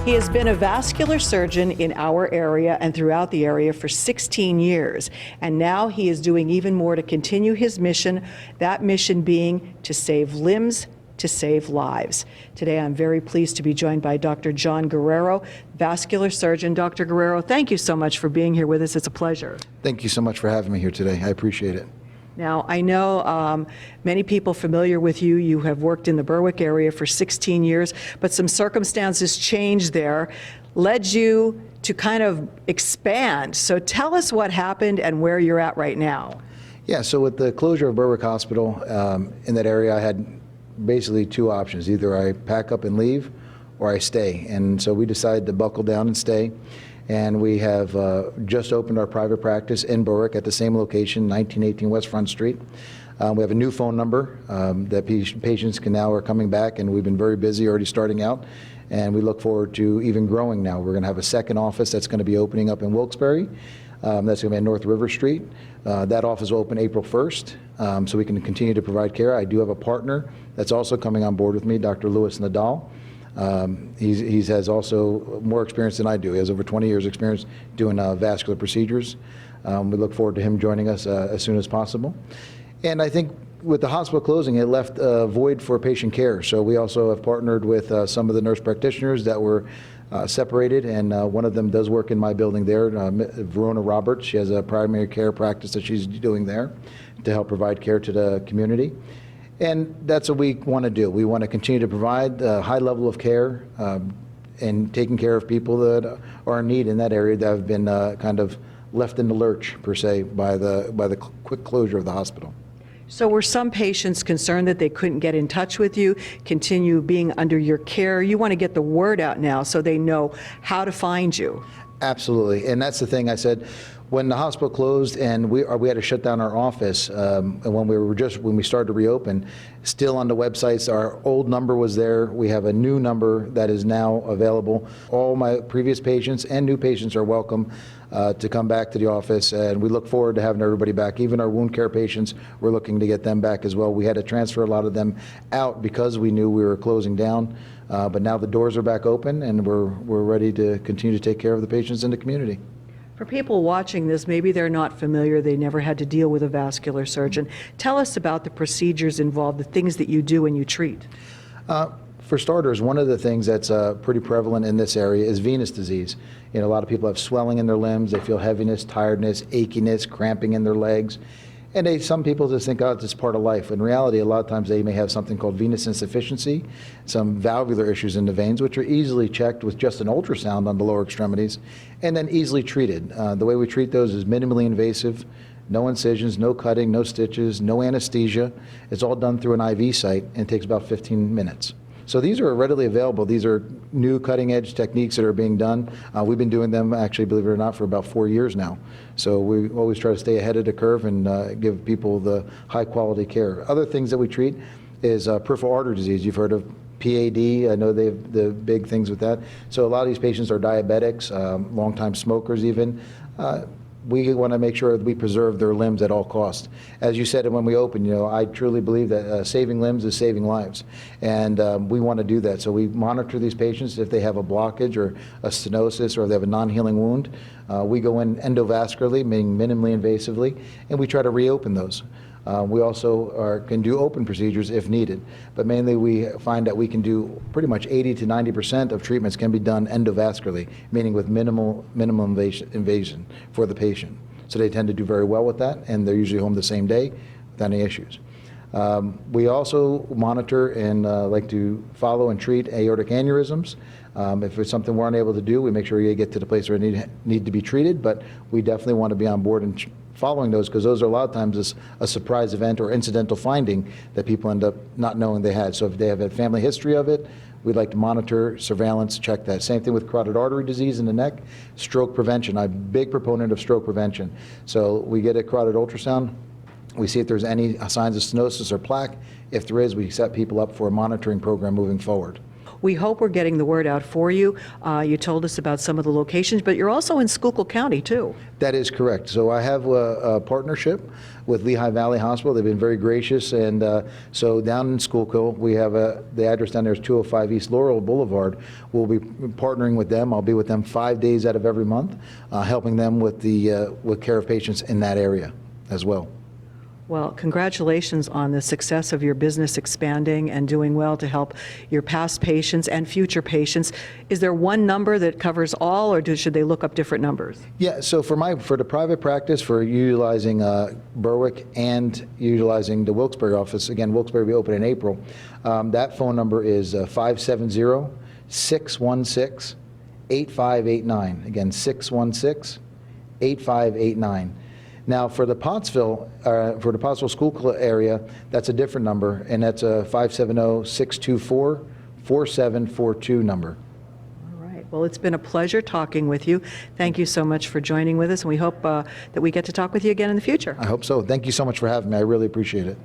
He has been a vascular surgeon in our area and throughout the area for 16 years. And now he is doing even more to continue his mission, that mission being to save limbs, to save lives. Today, I'm very pleased to be joined by Dr. John Guerrero, vascular surgeon. Dr. Guerrero, thank you so much for being here with us. It's a pleasure. Thank you so much for having me here today. I appreciate it. Now, I know many people familiar with you. You have worked in the Berwick area for 16 years, but some circumstances changed there, led you to kind of expand. So tell us what happened and where you're at right now. Yeah, so with the closure of Berwick Hospital in that area, I had basically two options. Either I pack up and leave or I stay. And so we decided to buckle down and stay. And we have just opened our private practice in Berwick at the same location, 1918 West Front Street. We have a new phone number that patients are coming back, and we've been very busy already starting out. And we look forward to even growing now. We're going to have a second office that's going to be opening up in Wilkes-Barre. That's going to be on North River Street. That office will open April 1st, so we can continue to provide care. I do have a partner that's also coming on board with me, Dr. Louis Nadal. He has also more experience than I do. He has over 20 years experience doing vascular procedures. We look forward to him joining us as soon as possible. And I think with the hospital closing, it left a void for patient care. So we also have partnered with some of the nurse practitioners that were separated, and one of them does work in my building there, Verona Roberts. She has a primary care practice that she's doing there to help provide care to the community. And that's what we want to do. We want to continue to provide a high level of care and taking care of people that are in need in that area that have been kind of left in the lurch, per se, by the quick closure of the hospital. So were some patients concerned that they couldn't get in touch with you, continue being under your care? You want to get the word out now so they know how to find you. Absolutely, and that's the thing I said. When the hospital closed and we had to shut down our office, and when we started to reopen, still on the websites, our old number was there. We have a new number that is now available. All my previous patients and new patients are welcome to come back to the office, and we look forward to having everybody back. Even our wound care patients, we're looking to get them back as well. We had to transfer a lot of them out because we knew we were closing down, but now the doors are back open, and we're ready to continue to take care of the patients in the community. For people watching this, maybe they're not familiar, they never had to deal with a vascular surgeon. Tell us about the procedures involved, the things that you do and you treat. For starters, one of the things that's pretty prevalent in this area is venous disease. You know, a lot of people have swelling in their limbs, they feel heaviness, tiredness, achiness, cramping in their legs. And some people just think, oh, it's just part of life. In reality, a lot of times they may have something called venous insufficiency, some valvular issues in the veins, which are easily checked with just an ultrasound on the lower extremities, and then easily treated. The way we treat those is minimally invasive, no incisions, no cutting, no stitches, no anesthesia. It's all done through an IV site, and it takes about 15 minutes. So these are readily available. These are new cutting-edge techniques that are being done. We've been doing them, actually, believe it or not, for about 4 years now. So we always try to stay ahead of the curve and give people the high-quality care. Other things that we treat is peripheral artery disease. You've heard of PAD. I know they have the big things with that. So a lot of these patients are diabetics, long-time smokers even. We want to make sure that we preserve their limbs at all costs. As you said when we opened, you know, I truly believe that saving limbs is saving lives, and we want to do that. So we monitor these patients if they have a blockage or a stenosis or they have a non-healing wound. We go in endovascularly, meaning minimally invasively, and we try to reopen those. We also can do open procedures if needed, but mainly we find that we can do pretty much 80 to 90% of treatments can be done endovascularly, meaning with minimal invasion for the patient. So they tend to do very well with that, and they're usually home the same day without any issues. We also monitor and like to follow and treat aortic aneurysms. If it's something we're unable to do, we make sure you get to the place where they need to be treated, but we definitely want to be on board and following those, because those are a lot of times a surprise event or incidental finding that people end up not knowing they had. So if they have a family history of it, we'd like to monitor, surveillance, check that. Same thing with carotid artery disease in the neck, stroke prevention. I'm a big proponent of stroke prevention. So we get a carotid ultrasound, we see if there's any signs of stenosis or plaque. If there is, we set people up for a monitoring program moving forward. we hope we're getting the word out for you. You told us about some of the locations, but you're also in Schuylkill County, too. That is correct. So I have a partnership with Lehigh Valley Hospital. They've been very gracious, and so down in Schuylkill, we have the address down there is 205 East Laurel Boulevard. We'll be partnering with them. I'll be with them 5 days out of every month, helping them with with care of patients in that area as well. Well, congratulations on the success of your business expanding and doing well to help your past patients and future patients. Is there one number that covers all, or should they look up different numbers? Yeah, so for the private practice, for utilizing Berwick and utilizing the Wilkes-Barre office, again, Wilkes-Barre will be open in April, that phone number is 570-616-8589. Again, 616-8589. Now, for the Pottsville Schuylkill area, that's a different number, and that's a 570-624-4742 number. All right. Well, it's been a pleasure talking with you. Thank you so much for joining with us, and we hope that we get to talk with you again in the future. I hope so. Thank you so much for having me. I really appreciate it.